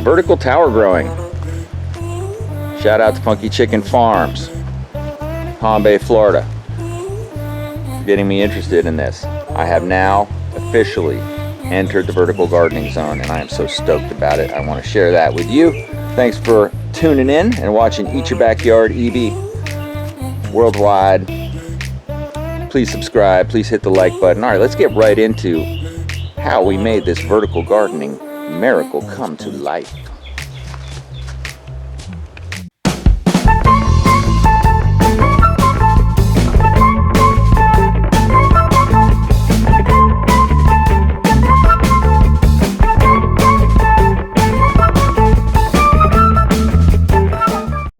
vertical tower growing. Shout out to Funky Chicken Farms, Palm Bay, Florida, getting me interested in this. I have now officially entered the vertical gardening zone, and I am so stoked about it. I want to share that with you. Thanks for tuning in and watching Eat Your Backyard EB worldwide. Please subscribe, please hit the like button. All right, let's get right into how we made this vertical gardening miracle come to life.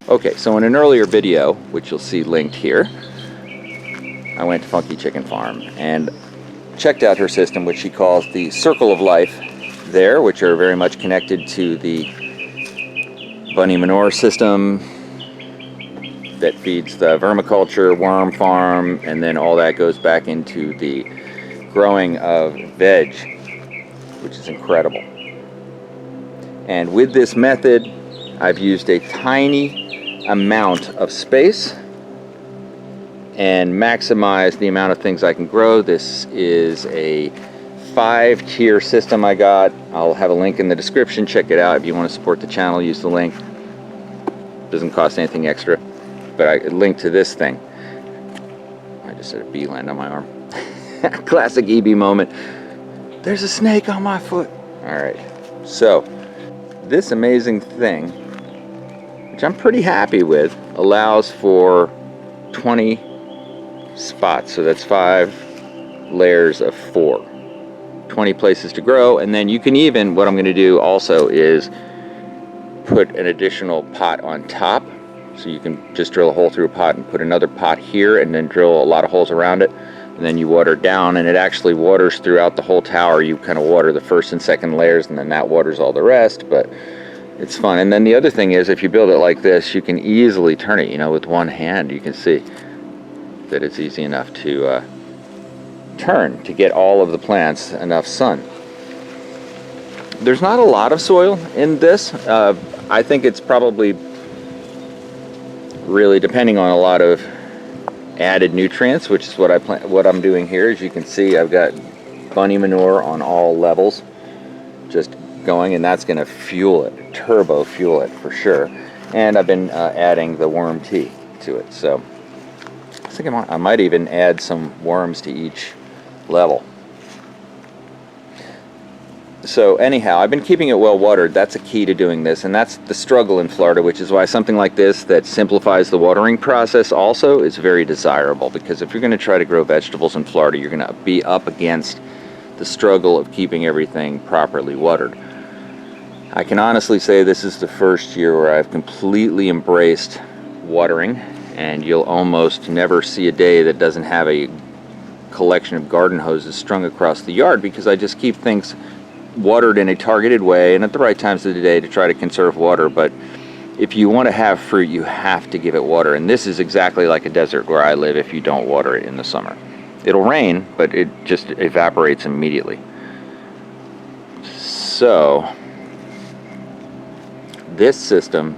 Okay, so in an earlier video, which you'll see linked here, I went to Funky Chicken Farm and checked out her system, which she calls the Circle of Life there, which are very much connected to the bunny manure system that feeds the vermiculture, worm farm, and then all that goes back into the growing of veg, which is incredible. And with this method, I've used a tiny amount of space and maximize the amount of things I can grow. This is a 5-tier system I got. I'll have a link in the description. Check it out if you want to support the channel. Use the link. Doesn't cost anything extra, but I linked to this thing. I just said a bee land on my arm. Classic EB moment. There's a snake on my foot. All right, so this amazing thing, which I'm pretty happy with, allows for 20 spots, so that's 5 layers of 4, 20 places to grow. And then you can even, what I'm going to do also is put an additional pot on top, so you can just drill a hole through a pot and put another pot here and then drill a lot of holes around it, and then you water down, and it actually waters throughout the whole tower. You kind of water the first and second layers, and then that waters all the rest, but it's fun. And then the other thing is, if you build it like this, you can easily turn it, you know, with one hand. You can see that it's easy enough to turn to get all of the plants enough sun. There's not a lot of soil in this. I think it's probably really depending on a lot of added nutrients, which is what I'm doing here. As you can see, I've got bunny manure on all levels just going, and that's going to fuel it, turbo fuel it for sure. And I've been adding the worm tea to it, so I think I might even add some worms to each level. So anyhow, I've been keeping it well watered. That's a key to doing this, and that's the struggle in Florida, which is why something like this that simplifies the watering process also is very desirable, because if you're going to try to grow vegetables in Florida, you're going to be up against the struggle of keeping everything properly watered. I can honestly say this is the first year where I've completely embraced watering, and you'll almost never see a day that doesn't have a collection of garden hoses strung across the yard, because I just keep things watered in a targeted way and at the right times of the day to try to conserve water. But if you want to have fruit, you have to give it water, and this is exactly like a desert where I live if you don't water it in the summer. It'll rain, but it just evaporates immediately. So this system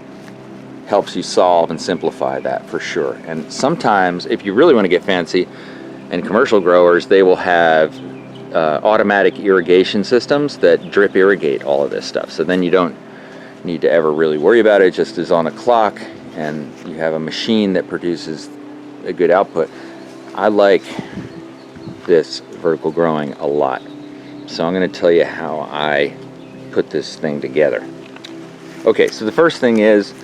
helps you solve and simplify that for sure. And sometimes, if you really want to get fancy, and commercial growers, they will have automatic irrigation systems that drip irrigate all of this stuff. So then you don't need to ever really worry about it. It just is on a clock, and you have a machine that produces a good output. I like this vertical growing a lot. So I'm going to tell you how I put this thing together. Okay, so the first thing is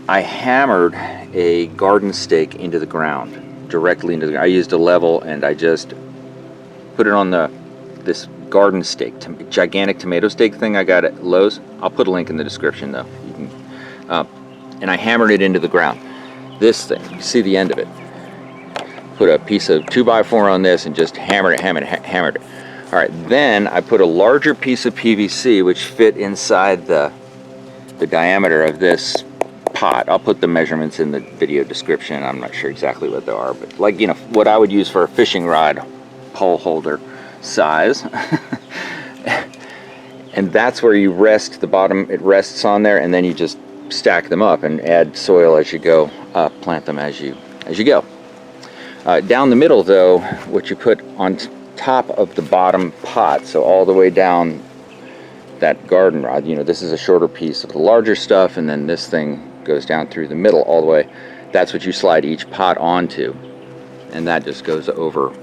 I hammered a garden stake into the ground, directly into the ground. I used a level, and I just put it on this garden stake, gigantic tomato stake thing I got at Lowe's. I'll put a link in the description though. You can, and I hammered it into the ground. This thing, you see the end of it. Put a piece of 2x4 on this and just hammered it. All right, then I put a larger piece of PVC which fit inside the diameter of this pot. I'll put the measurements in the video description. I'm not sure exactly what they are, but like, you know, what I would use for a fishing rod pole holder size. And that's where you rest the bottom. It rests on there, and then you just stack them up and add soil as you go, plant them as you go. Down the middle, though, what you put on top of the bottom pot, so all the way down that garden rod, you know, this is a shorter piece of the larger stuff, and then this thing goes down through the middle all the way. That's what you slide each pot onto, and that just goes over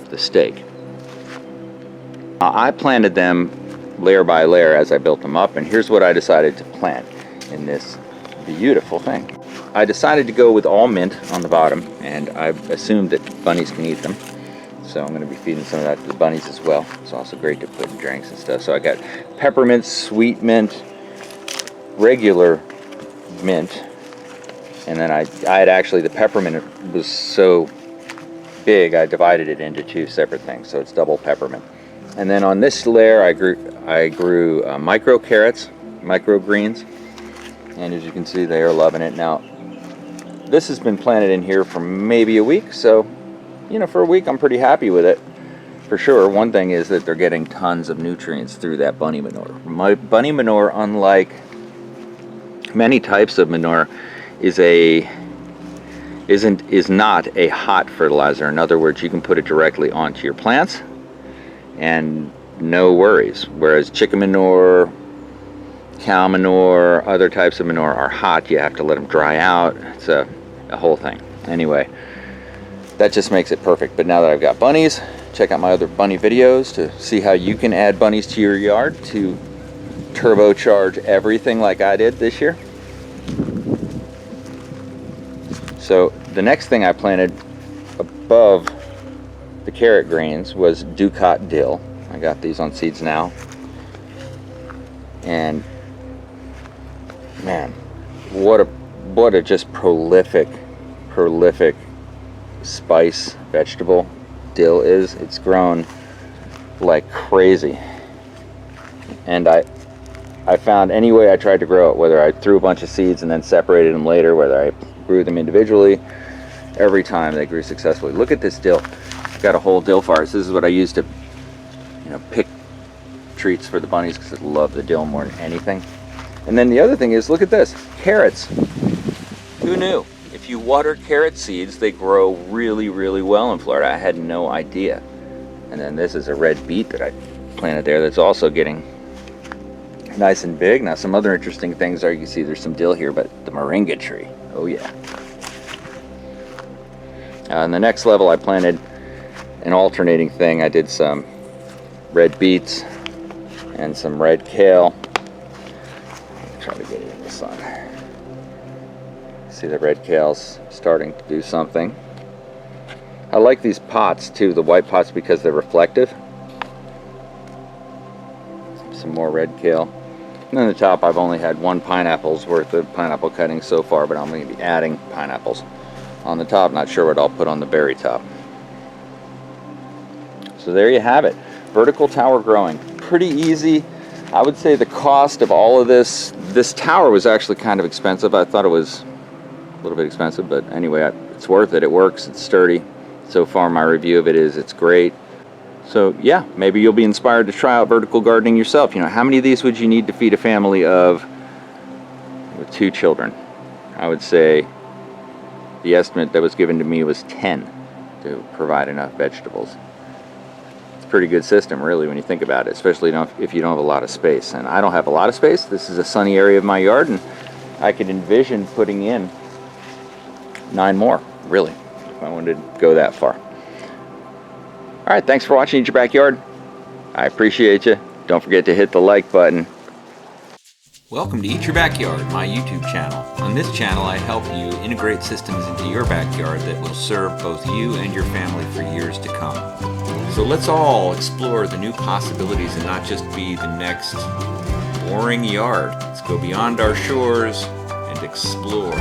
the stake. I planted them layer by layer as I built them up, and here's what I decided to plant in this beautiful thing. I decided to go with all mint on the bottom, and I assumed that bunnies can eat them, so I'm going to be feeding some of that to the bunnies as well. It's also great to put in drinks and stuff. So I got peppermint, sweet mint, regular mint, and then I had actually, the peppermint was so big I divided it into two separate things, so it's double peppermint. And then on this layer I grew micro carrots, micro greens, and as you can see, they are loving it. Now this has been planted in here for maybe a week, so you know, for a week I'm pretty happy with it for sure. One thing is that they're getting tons of nutrients through that bunny manure. My bunny manure, unlike many types of manure, is not a hot fertilizer. In other words, you can put it directly onto your plants and no worries. Whereas chicken manure, cow manure, other types of manure are hot. You have to let them dry out. It's a whole thing. Anyway, that just makes it perfect. But now that I've got bunnies, check out my other bunny videos to see how you can add bunnies to your yard to turbocharge everything like I did this year. So the next thing I planted above the carrot greens was Ducat dill. I got these on Seeds Now. And man, what a just prolific spice vegetable dill is. It's grown like crazy, and I found any way I tried to grow it, whether I threw a bunch of seeds and then separated them later, whether I grew them individually, every time they grew successfully. Look at this dill. I've got a whole dill forest. This is what I use to, you know, pick treats for the bunnies, because I love the dill more than anything. And then the other thing is, look at this, carrots. Who knew? If you water carrot seeds, they grow really, really well in Florida. I had no idea. And then this is a red beet that I planted there that's also getting nice and big. Now some other interesting things are, you can see there's some dill here, but the moringa tree, oh yeah. On the next level I planted an alternating thing. I did some red beets and some red kale. Try to get it in the sun. See, the red kale's starting to do something. I like these pots too, the white pots, because they're reflective. Some more red kale. And on the top I've only had one pineapple's worth of pineapple cuttings so far, but I'm going to be adding pineapples on the top. Not sure what I'll put on the berry top. So there you have it. Vertical tower growing. Pretty easy. I would say the cost of all of this tower was actually kind of expensive. I thought it was a little bit expensive, but anyway, it's worth it. It works. It's sturdy. So far my review of it is it's great. So yeah, maybe you'll be inspired to try out vertical gardening yourself. You know, how many of these would you need to feed a family of with 2 children? I would say the estimate that was given to me was 10 to provide enough vegetables. It's a pretty good system, really, when you think about it, especially if you don't have a lot of space. And I don't have a lot of space. This is a sunny area of my yard, and I could envision putting in 9 more, really, if I wanted to go that far. All right, thanks for watching Eat Your Backyard. I appreciate you. Don't forget to hit the like button. Welcome to Eat Your Backyard, my YouTube channel. On this channel, I help you integrate systems into your backyard that will serve both you and your family for years to come. So let's all explore the new possibilities and not just be the next boring yard. Let's go beyond our shores and explore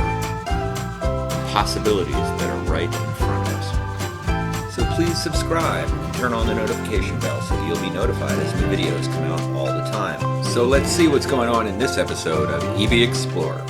possibilities that are right in front of us. So please subscribe and turn on the notification bell so you'll be notified as new videos come out all the time. So let's see what's going on in this episode of EB Explorer.